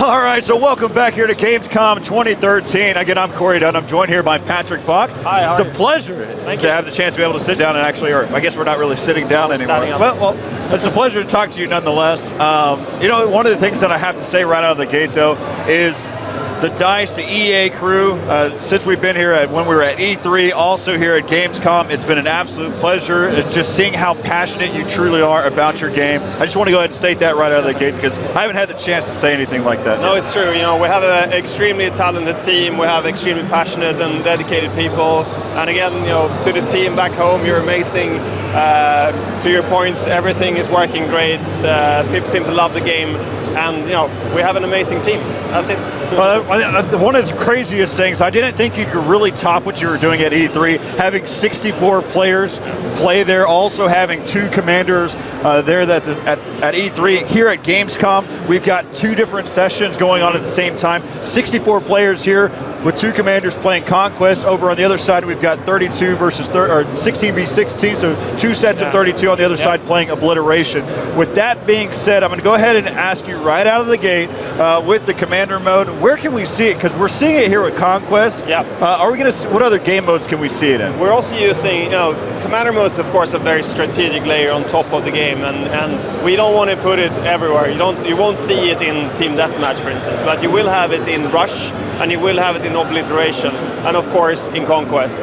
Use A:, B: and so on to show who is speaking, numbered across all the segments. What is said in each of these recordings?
A: All right, so welcome back here to Gamescom 2013. Again, I'm Corey Dunn. I'm joined here by Patrick Bach.
B: Hi,
A: it's a pleasure to have the chance to be able to sit down and actually, or I guess we're not really sitting down anymore. Well, it's a pleasure to talk to you nonetheless. You know, one of the things that I have to say right out of the gate, though, is the DICE, the EA crew, since we've been here when we were at E3, also here at Gamescom, it's been an absolute pleasure just seeing how passionate you truly are about your game. I just want to go ahead and state that right out of the gate because I haven't had the chance to say anything like that.
B: No, it's true. You know, we have an extremely talented team. We have extremely passionate and dedicated people. And again, you know, to the team back home, you're amazing. To your point, everything is working great. People seem to love the game. And, you know, we have an amazing team. That's it.
A: One of the craziest things, I didn't think you could really top what you were doing at E3, having 64 players play there, also having 2 commanders there at E3. Here at Gamescom, we've got 2 different sessions going on at the same time. 64 players here with 2 commanders playing Conquest. Over on the other side, we've got 32 versus 16 v 16, so 2 sets of 32 on the other side playing Obliteration. With that being said, I'm going to go ahead and ask you right out of the gate with the commander mode, where can we see it? Because we're seeing it here with Conquest.
B: Yeah.
A: Are we going to? What other game modes can we see it in?
B: We're also using, you know, commander mode is of course a very strategic layer on top of the game, and we don't want to put it everywhere. You won't see it in Team Deathmatch, for instance, but you will have it in Rush, and you will have it in Obliteration, and of course in Conquest,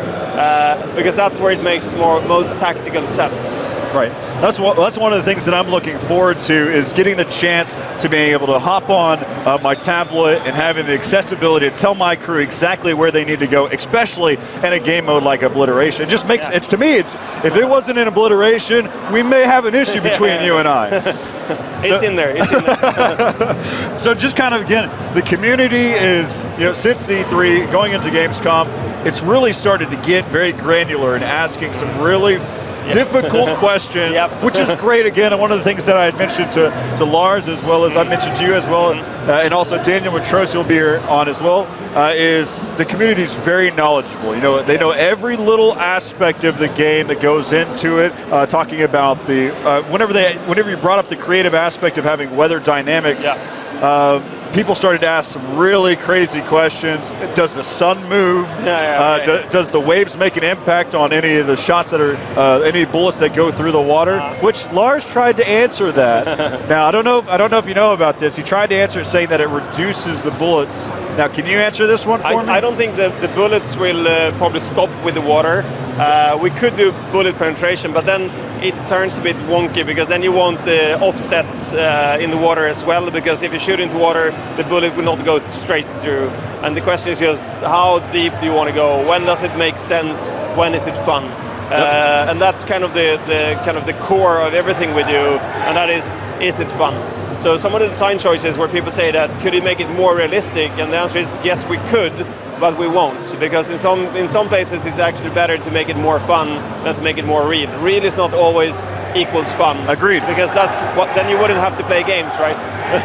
B: because that's where it makes most tactical sense.
A: Right. That's one of the things that I'm looking forward to is getting the chance to being able to hop on my tablet and having the accessibility to tell my crew exactly where they need to go, especially in a game mode like Obliteration. It just makes it, to me, if it wasn't in Obliteration, we may have an issue between you and I.
B: It's in there. It's in there.
A: So just kind of, again, the community is, you know, since E3, going into Gamescom, it's really started to get very granular and asking some really difficult questions, which is great again. And one of the things that I had mentioned to Lars, as well as I mentioned to you as well, and also Daniel Matros will be here on as well, is the community is very knowledgeable. You know, they know every little aspect of the game that goes into it. Talking about the whenever you brought up the creative aspect of having weather dynamics. People started to ask some really crazy questions. Does the sun move? Does the waves make an impact on any of the shots that are, any bullets that go through the water? Which Lars tried to answer that. Now, I don't know if you know about this. He tried to answer it saying that it reduces the bullets. Now, can you answer this one for me?
B: I don't think the bullets will probably stop with the water. We could do bullet penetration, but then it turns a bit wonky because then you want offsets in the water as well, because if you shoot into water, the bullet will not go straight through. And the question is just, how deep do you want to go? When does it make sense? When is it fun? And that's kind of the core of everything we do, and that is it fun? So some of the design choices where people say that, could you make it more realistic? And the answer is yes, we could, but we won't, because in some places it's actually better to make it more fun than to make it more real. Real is not always equals fun.
A: Agreed.
B: Because then you wouldn't have to play games, right?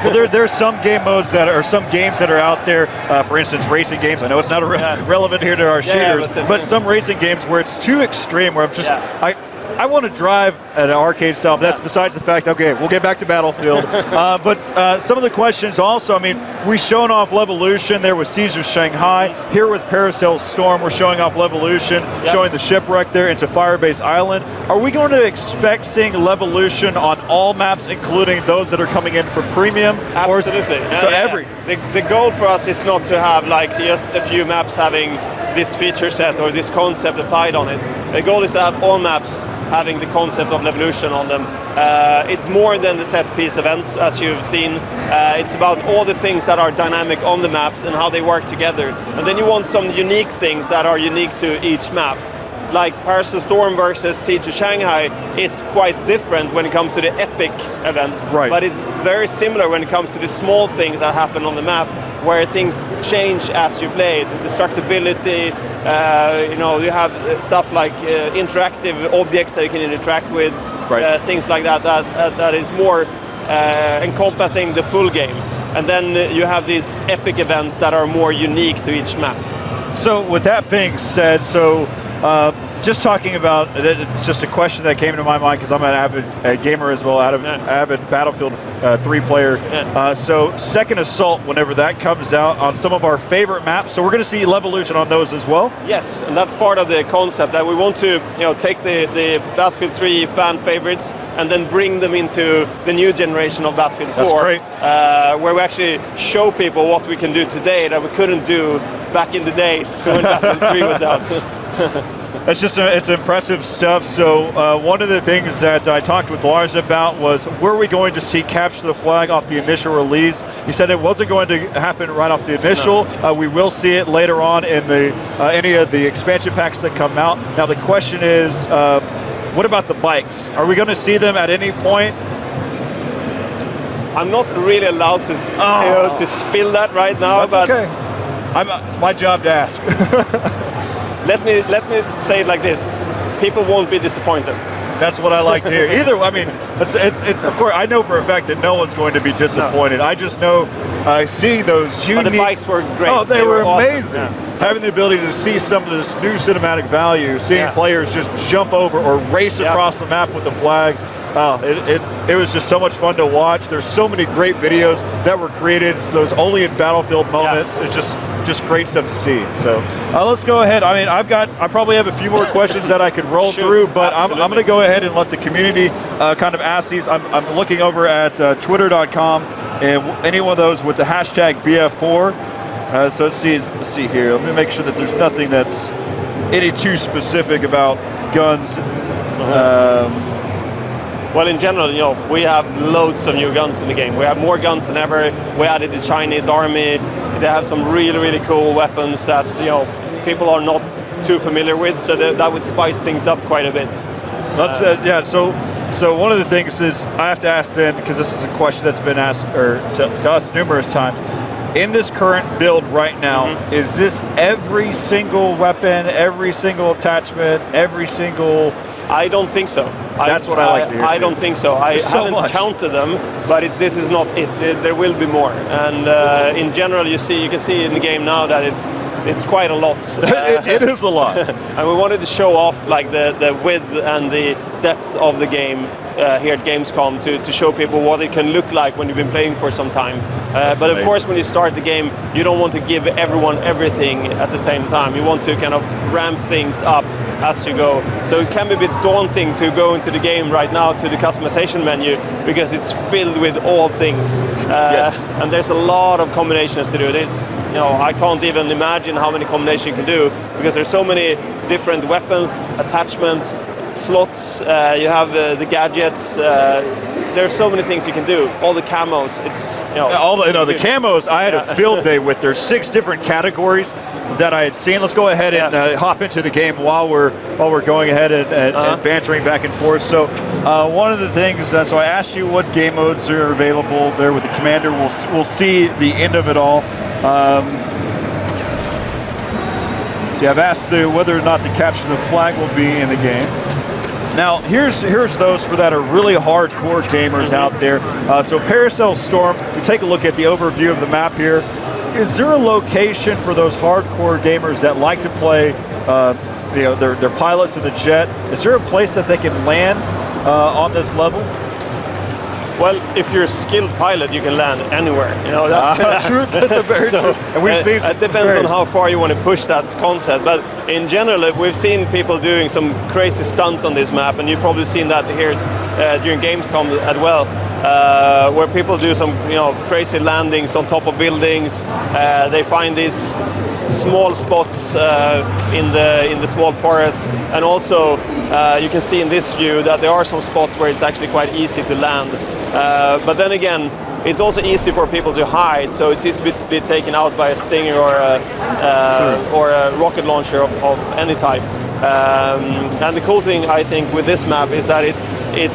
A: Well, there's some game modes some games that are out there. For instance, racing games. I know it's not relevant here to our shooters, but some racing games where it's too extreme, where I'm just I want to drive at an arcade style, but that's besides the fact, okay, we'll get back to Battlefield. But some of the questions also, I mean, we've shown off Levolution there with Siege of Shanghai. Here with Paracel Storm, we're showing off Levolution, showing the shipwreck there into Firebase Island. Are we going to expect seeing Levolution on all maps, including those that are coming in for premium?
B: Absolutely. The goal for us is not to have like just a few maps having this feature set or this concept applied on it. The goal is to have all maps having the concept of Levolution on them. It's more than the set piece events, as you've seen. It's about all the things that are dynamic on the maps and how they work together. And then you want some unique things that are unique to each map. Like Paracel Storm versus Siege of Shanghai is quite different when it comes to the epic events, but it's very similar when it comes to the small things that happen on the map, where things change as you play. The destructibility, you know, you have stuff like interactive objects that you can interact with, things like that. That is more encompassing the full game. And then you have these epic events that are more unique to each map.
A: So with that being said, just talking about, it's just a question that came to my mind because I'm an avid gamer as well, avid Battlefield 3 player.
B: Yeah.
A: So Second Assault, whenever that comes out on some of our favorite maps, so we're going to see levolution on those as well?
B: Yes, and that's part of the concept, that we want to take the Battlefield 3 fan favorites and then bring them into the new generation of Battlefield 4.
A: That's great.
B: Where we actually show people what we can do today that we couldn't do back in the days when Battlefield 3 was out.
A: It's just it's impressive stuff. So one of the things that I talked with Lars about was, were we going to see Capture the Flag off the initial release? He said it wasn't going to happen right off the initial. No. We will see it later on in the any of the expansion packs that come out. Now the question is, what about the bikes? Are we going to see them at any point?
B: I'm not really allowed to to spill that right now.
A: That's okay. It's my job to ask.
B: Let me say it like this: people won't be disappointed.
A: That's what I like to hear. Either, I mean, it's of course I know for a fact that no one's going to be disappointed. No. I just know seeing those unique.
B: But the bikes were great.
A: Oh, they were amazing.
B: Awesome. Yeah.
A: Having the ability to see some of this new cinematic value, seeing players just jump over or race across the map with the flag. It was just so much fun to watch. There's so many great videos that were created, those only in Battlefield moments. It's just great stuff to see. So let's go ahead. I mean, I probably have a few more questions that I could roll through, but I'm going to go ahead and let the community kind of ask these. I'm looking over at twitter.com, and any one of those with the hashtag BF4. So let's see here. Let me make sure that there's nothing that's any too specific about guns.
B: Well, in general, we have loads of new guns in the game. We have more guns than ever. We added the Chinese army. They have some really, really cool weapons that people are not too familiar with. So that would spice things up quite a bit.
A: That's So one of the things is I have to ask then, because this is a question that's been asked to us numerous times. In this current build right now, is this every single weapon, every single attachment, every single?
B: I don't think so.
A: That's what I like to hear.
B: I don't think so. I haven't counted them, but this is not it. There will be more. And in general, you can see in the game now that it's quite a lot.
A: It is a lot.
B: And we wanted to show off like the width and the depth of the game here at Gamescom to show people what it can look like when you've been playing for some time. But of course, when you start the game, you don't want to give everyone everything at the same time. You want to kind of ramp things up as you go. So it can be a bit daunting to go into the game right now to the customization menu, because it's filled with all things. And there's a lot of combinations to do. I can't even imagine how many combinations you can do, because there's so many different weapons, attachments, slots, you have the gadgets, there's so many things you can do. All the camos,
A: the camos I had a field day with. There's 6 different categories that I had seen. Let's go ahead and hop into the game while we're going ahead and bantering back and forth. So one of the things, so I asked you what game modes are available there with the commander. We'll see the end of it all. See, I've asked whether or not the Capture the Flag will be in the game. Now, here's those for that are really hardcore gamers out there. So Paracel Storm, we take a look at the overview of the map here. Is there a location for those hardcore gamers that like to play, their pilots in the jet? Is there a place that they can land on this level?
B: Well, if you're a skilled pilot, you can land anywhere.
A: That's true. That's a very true. And we've seen.
B: It depends on how far you want to push that concept. But in general, we've seen people doing some crazy stunts on this map, and you've probably seen that here during Gamescom as well, where people do some crazy landings on top of buildings. They find these small spots in the small forests, and also you can see in this view that there are some spots where it's actually quite easy to land. But then again, it's also easy for people to hide, so it's easy to be taken out by a Stinger or a rocket launcher of any type. And the cool thing, I think, with this map is that it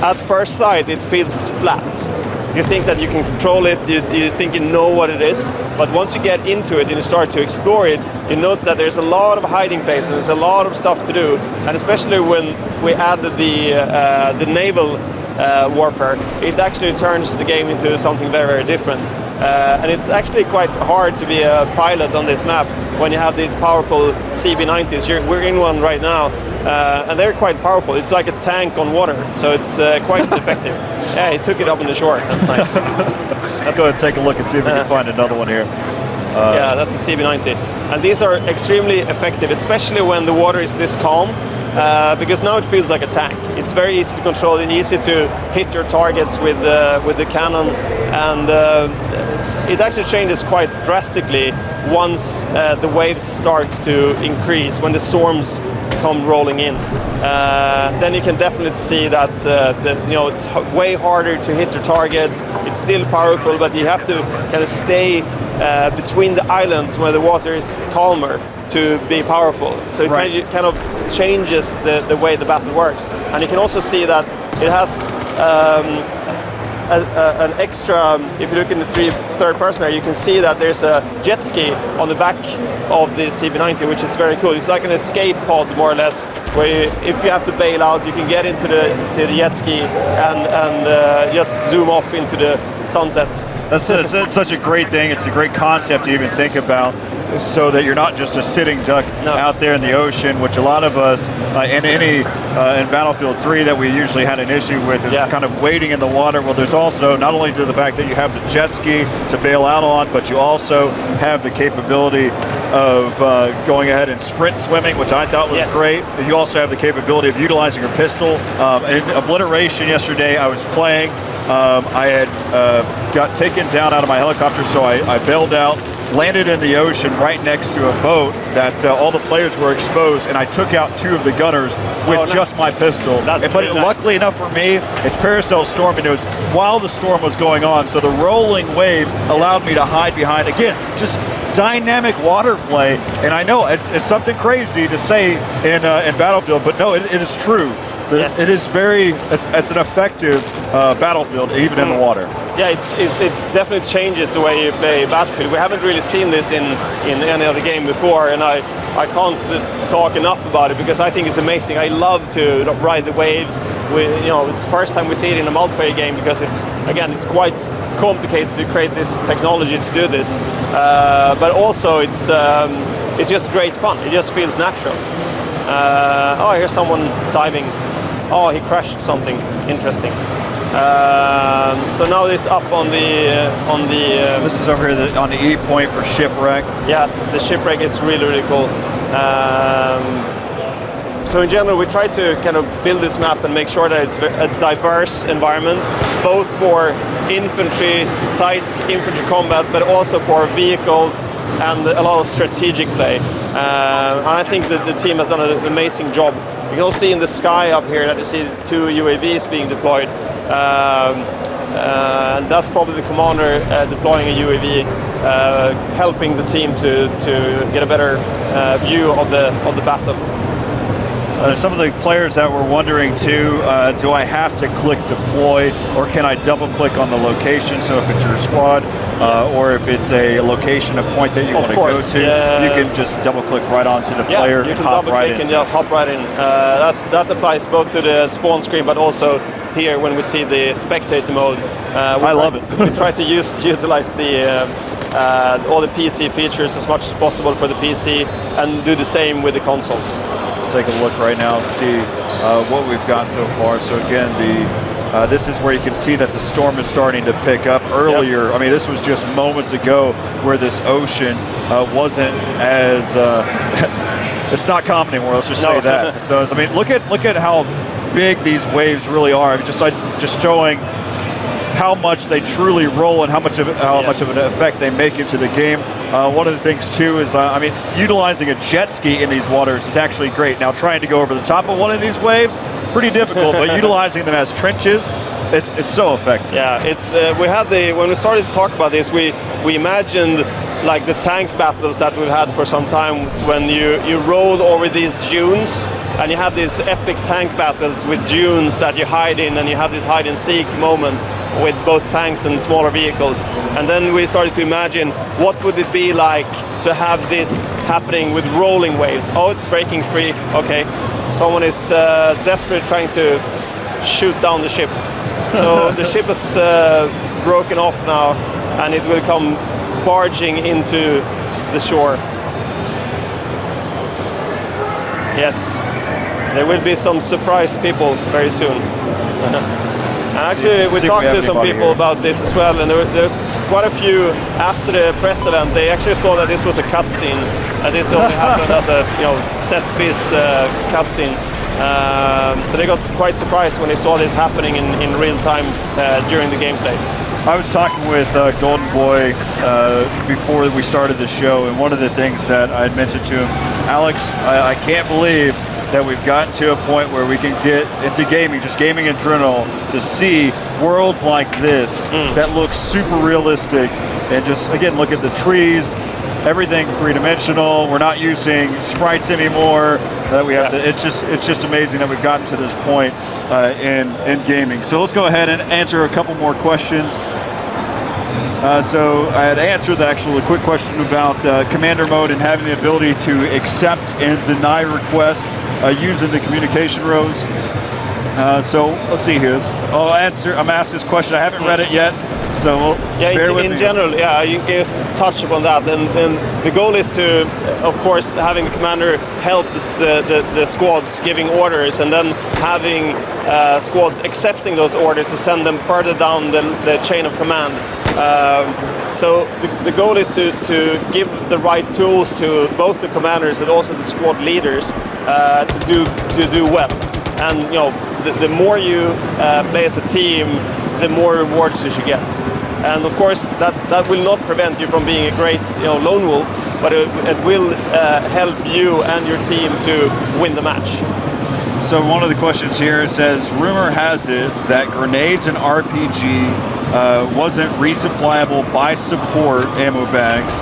B: at first sight, it feels flat. You think that you can control it, you think you know what it is, but once you get into it and you start to explore it, you notice that there's a lot of hiding places, there's a lot of stuff to do, and especially when we added the naval warfare, it actually turns the game into something very, very different. And it's actually quite hard to be a pilot on this map when you have these powerful CB90s. We're in one right now, and they're quite powerful. It's like a tank on water, so it's quite effective. Yeah, he took it up on the shore. That's nice.
A: Let's go ahead and take a look and see if we can find another one here.
B: Yeah, that's the CB90. And these are extremely effective, especially when the water is this calm, because now it feels like a tank. It's very easy to control, easy to hit your targets with the cannon, and it actually changes quite drastically once the waves starts to increase, when the storms come rolling in. Then you can definitely see that it's way harder to hit your targets. It's still powerful, but you have to kind of stay between the islands where the water is calmer to be powerful. So it kind of changes the way the battle works. And you can also see that it has an extra, if you look in the third person there, you can see that there's a jet ski on the back of the CB90, which is very cool. It's like an escape pod, more or less, where if you have to bail out, you can get into the jet ski and just zoom off into the sunset.
A: That's it's such a great thing. It's a great concept to even think about, so that you're not just a sitting duck out there in the ocean, which a lot of us in Battlefield 3 that we usually had an issue with is kind of waiting in the water. Well, there's also not only the fact that you have the jet ski to bail out on, but you also have the capability of going ahead and sprint swimming, which I thought was great. You also have the capability of utilizing your pistol. In Obliteration yesterday, I was playing. I had got taken down out of my helicopter, so I bailed out, landed in the ocean right next to a boat that all the players were exposed, and I took out 2 of the gunners with just my pistol. Luckily enough for me, it's Paracel storm, and it was while the storm was going on, so the rolling waves allowed me to hide behind, again, just dynamic water play. And I know it's something crazy to say in Battlefield, but no, it is true. It is it's an effective Battlefield, even in the water.
B: Yeah, it definitely changes the way you play Battlefield. We haven't really seen this in any other game before, and I can't talk enough about it because I think it's amazing. I love to ride the waves. It's the first time we see it in a multiplayer game because it's quite complicated to create this technology to do this. But also it's just great fun. It just feels natural. I hear someone diving. Oh, he crashed something interesting. So now this up on the.
A: This is over here on the E point for shipwreck.
B: Yeah, the shipwreck is really cool. So in general, we try to kind of build this map and make sure that it's a diverse environment, both for infantry, tight infantry combat, but also for vehicles and a lot of strategic play. And I think that the team has done an amazing job. You can also see in the sky up here that you see 2 UAVs being deployed. And that's probably the commander deploying a UAV, helping the team to get a better view of the battle.
A: Some of the players that were wondering too, do I have to click deploy, or can I double click on the location? So if it's your squad, or if it's a location, a point that you want to go to, you can just double click right onto the player and hop right in.
B: Hop right in. That applies both to the spawn screen, but also here when we see the spectator mode. I love it. We try to utilize all the PC features as much as possible for the PC, and do the same with the consoles.
A: Take a look right now and see what we've got so far. So again, this is where you can see that the storm is starting to pick up earlier. I mean, this was just moments ago where this ocean wasn't as it's not calm anymore. Let's just say that. So I mean, look at how big these waves really are. I mean, just showing how much they truly roll and how much of an effect they make into the game. One of the things too is, I mean, utilizing a jet ski in these waters is actually great. Now, trying to go over the top of one of these waves, pretty difficult, but utilizing them as trenches, it's so effective.
B: Yeah, it's when we started to talk about this, we imagined like the tank battles that we've had for some time, when you roll over these dunes and you have these epic tank battles with dunes that you hide in, and you have this hide and seek moment with both tanks and smaller vehicles. And then we started to imagine, what would it be like to have this happening with rolling waves? Oh, it's breaking free. Okay, someone is desperately trying to shoot down the ship. So the ship is broken off now. and it will come barging into the shore. Yes, there will be some surprised people very soon. And actually, we talked to some people about this as well, and there's quite a few after the press event. They actually thought that this was a cutscene, and this only happened as a set-piece cutscene. So they got quite surprised when they saw this happening in real time during the gameplay.
A: I was talking with Golden Boy before we started the show, and one of the things that I had mentioned to him, Alex, I can't believe that we've gotten to a point where we can get into gaming, just gaming in general, to see worlds like this that look super realistic, and just, again, look at the trees, everything three-dimensional. We're not using sprites anymore. That we have to. It's just amazing that we've gotten to this point in gaming. So let's go ahead and answer a couple more questions. So I had answered actually a quick question about commander mode and having the ability to accept and deny requests using the communication rows. So let's see here. I'm asked this question. I haven't read it yet. So bear with me.
B: In general, you can just touch upon that. And the goal is to, of course, having the commander help the squads giving orders, and then having squads accepting those orders to send them further down the chain of command. So the goal is to give the right tools to both the commanders and also the squad leaders to do well. And the more you play as a team, the more rewards you should get. And of course, that will not prevent you from being a great lone wolf, but it will help you and your team to win the match.
A: So one of the questions here says, rumor has it that grenades and RPG wasn't resupplyable by support ammo bags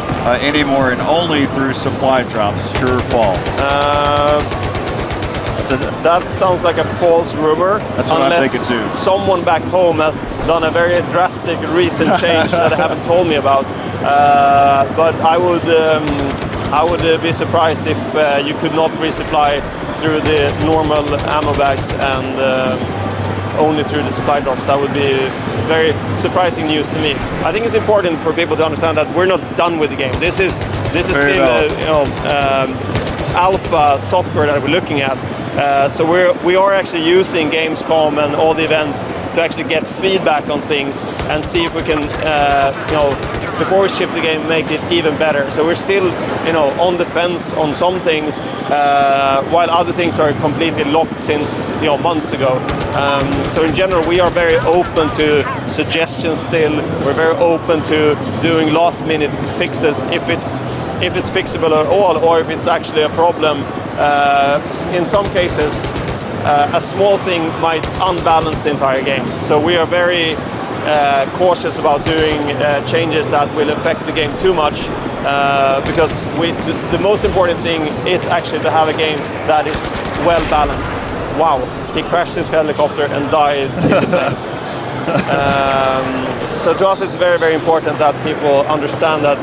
A: anymore, and only through supply drops. True or false?
B: That sounds like a false rumor.
A: That's what I'm thinking too.
B: Someone back home has done a very drastic recent change that they haven't told me about. But I would be surprised if you could not resupply through the normal ammo bags and only through the supply drops. That would be very surprising news to me. I think it's important for people to understand that we're not done with the game. This is still alpha software that we're looking at. So we are actually using Gamescom and all the events to actually get feedback on things and see if we can, before we ship the game, make it even better. So we're still, on the fence on some things, while other things are completely locked since months ago. So in general, we are very open to suggestions still. We're very open to doing last-minute fixes if it's fixable at all, or if it's actually a problem. In some cases, a small thing might unbalance the entire game. So we are very cautious about doing changes that will affect the game too much, because the most important thing is actually to have a game that is well balanced. Wow, he crashed his helicopter and died in the flames. So to us it's very, very important that people understand that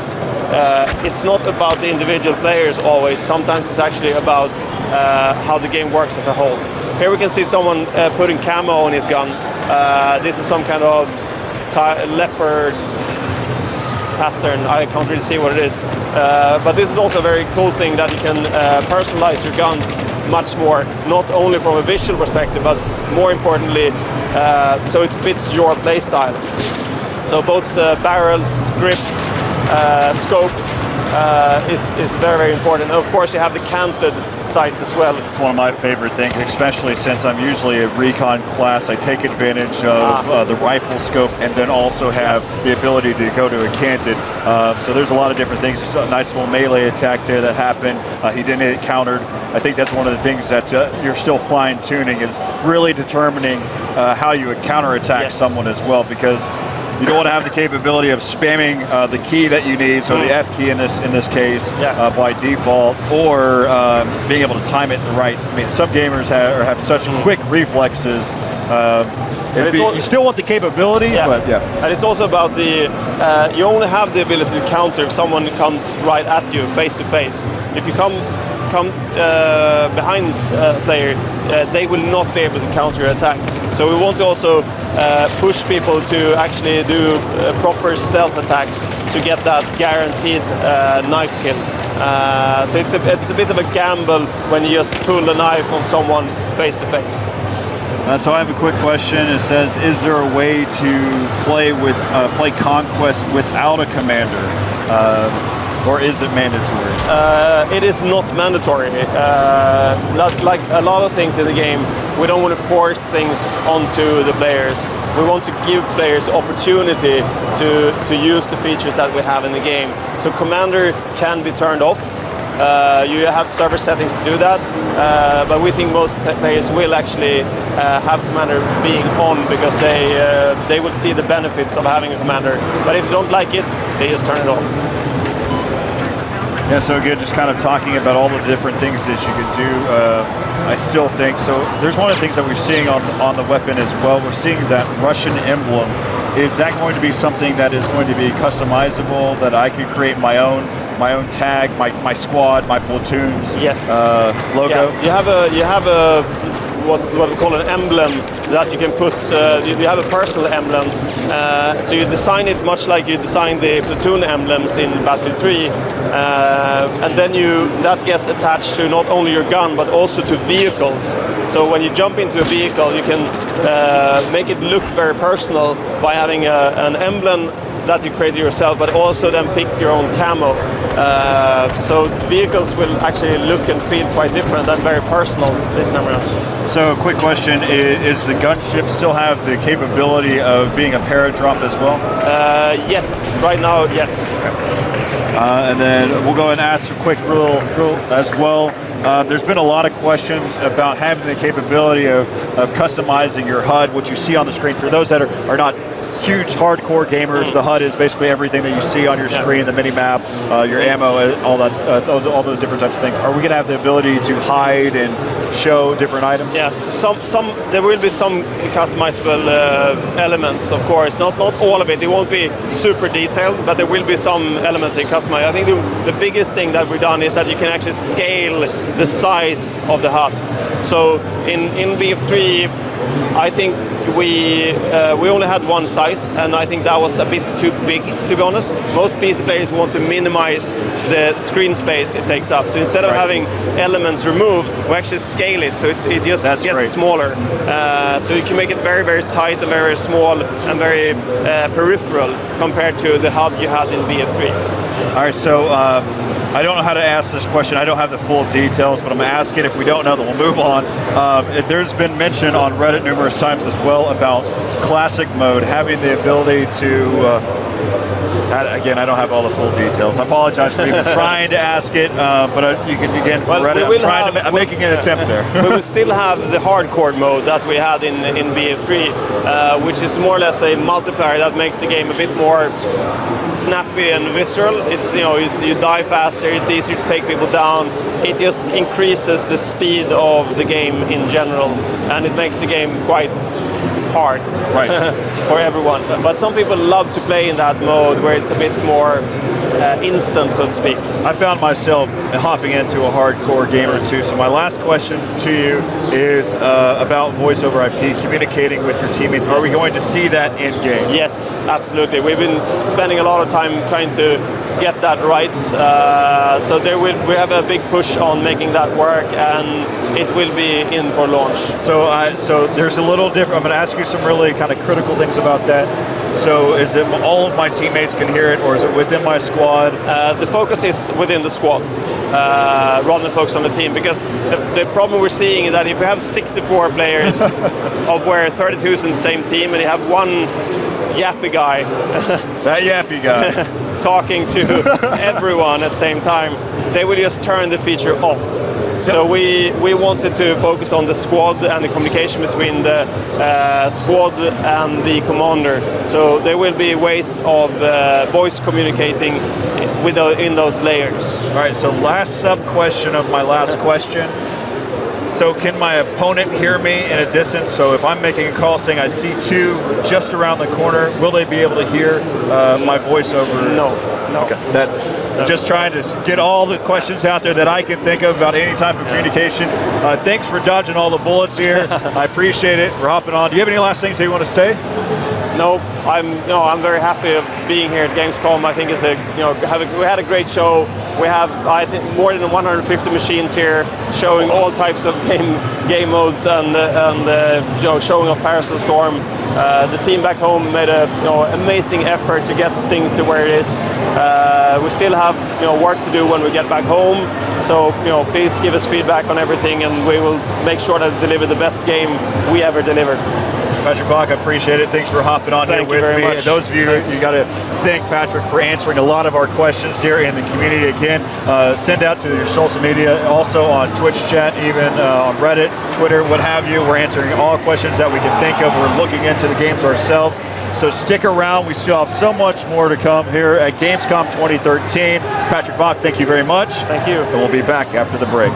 B: it's not about the individual players always. Sometimes it's actually about how the game works as a whole. Here we can see someone putting camo on his gun. This is some kind of leopard pattern. I can't really see what it is. But this is also a very cool thing that you can personalize your guns much more, not only from a visual perspective, but more importantly, so it fits your playstyle. So both barrels, grips, scopes is very, very important. And of course you have the canted sights as well.
A: It's one of my favorite things, especially since I'm usually a recon class. I take advantage of the rifle scope, and then also have the ability to go to a canted. So there's a lot of different things. There's a nice little melee attack there that happened. He didn't get countered. I think that's one of the things that you're still fine-tuning, is really determining how you would counterattack someone as well, because you don't want to have the capability of spamming the key that you need, so the F key in this case by default, or being able to time it right. I mean, some gamers have such quick reflexes. You still want the capability, but
B: and it's also about you only have the ability to counter if someone comes right at you face to face. If you come behind a player, they will not be able to counter your attack. So we want to also push people to actually do proper stealth attacks to get that guaranteed knife kill. So it's a bit of a gamble when you just pull the knife on someone face to face.
A: So I have a quick question. It says, is there a way to play Conquest without a commander? Or is it mandatory?
B: It is not mandatory. Like a lot of things in the game, we don't want to force things onto the players. We want to give players opportunity to use the features that we have in the game. So Commander can be turned off. You have server settings to do that, but we think most players will actually have Commander being on because they will see the benefits of having a Commander. But if you don't like it, they just turn it off.
A: Yeah, so again, just kind of talking about all the different things that you could do, I still think, so there's one of the things that we're seeing on the weapon as well. We're seeing that Russian emblem. Is that going to be something that is going to be customizable, that I can create my own tag, my squad, my platoons?
B: Yes.
A: Logo?
B: Yeah. You have a what we call an emblem that you can put, you have a personal emblem, so you design it much like you design the platoon emblems in Battlefield 3, and then that gets attached to not only your gun but also to vehicles. So when you jump into a vehicle, you can make it look very personal by having an emblem that you create yourself, but also then pick your own camo. So vehicles will actually look and feel quite different and very personal this time around.
A: So a quick question, is the gunship still have the capability of being a paradrop as well?
B: Yes, right now, yes.
A: Okay. And then we'll go and ask a quick rule as well. There's been a lot of questions about having the capability of customizing your HUD, what you see on the screen. For those that are not huge hardcore gamers, the HUD is basically everything that you see on your screen, the mini-map, your ammo, all all those different types of things. Are we going to have the ability to hide and show different items?
B: Yes, there will be some customizable elements, of course. Not all of it. It won't be super detailed, but there will be some elements that you customize. I think the biggest thing that we've done is that you can actually scale the size of the HUD. So in BF3, I think we only had one size, and I think that was a bit too big, to be honest. Most PC players want to minimize the screen space it takes up. So instead of having elements removed, we actually scale it so it just gets smaller. So you can make it very, very tight and very, very small and very peripheral compared to the HUD you had in BF3.
A: All right, so I don't know how to ask this question. I don't have the full details, but I'm going to ask it. If we don't know, then we'll move on. There's been mention on Reddit numerous times as well about classic mode, having the ability to again, I don't have all the full details. I apologize for even trying to ask it, but you can, again, for Reddit, I'm making an attempt there.
B: We will still have the hardcore mode that we had in BF3, which is more or less a multiplier that makes the game a bit more snappy and visceral. It's, you die faster, it's easier to take people down. It just increases the speed of the game in general, and it makes the game quite hard for everyone. But some people love to play in that mode where it's a bit more instant, so to speak.
A: I found myself hopping into a hardcore game or two. So my last question to you is about voice over IP, communicating with your teammates. Are we going to see that in game?
B: Yes, absolutely. We've been spending a lot of time trying to get that right. So we have a big push on making that work, and it will be in for launch.
A: So there's a little different. I'm going to ask you some really kind of critical things about that. So is it all of my teammates can hear it, or is it within my squad?
B: The focus is within the squad, rather than focus on the team, because the problem we're seeing is that if you have 64 players of where 32 is in the same team, and you have one yappy guy,
A: that yappy guy,
B: talking to everyone at the same time, they will just turn the feature off. So we wanted to focus on the squad and the communication between the squad and the commander. So there will be ways of voice communicating in those layers.
A: All right, so last sub-question of my last question. So can my opponent hear me in a distance? So if I'm making a call saying I see two just around the corner, will they be able to hear my voice over?
B: No.
A: Okay. just trying to get all the questions out there that I can think of about any type of communication. Thanks for dodging all the bullets here. I appreciate it. We're hopping on. Do you have any last things that you want to say?
B: No, I'm very happy of being here at Gamescom. I think it's we had a great show. We have, I think, more than 150 machines here, showing all types of game modes and showing off Paracel Storm. The team back home made a amazing effort to get things to where it is. We still have work to do when we get back home. So please give us feedback on everything, and we will make sure to deliver the best game we ever delivered.
A: Patrick Bach, I appreciate it. Thanks for hopping on here with me. And those of you, you got to thank Patrick for answering a lot of our questions here in the community. Again, send out to your social media, also on Twitch chat, even on Reddit, Twitter, what have you. We're answering all questions that we can think of. We're looking into the games ourselves. So stick around. We still have so much more to come here at Gamescom 2013. Patrick Bach, thank you very much.
B: Thank you.
A: And we'll be back after the break.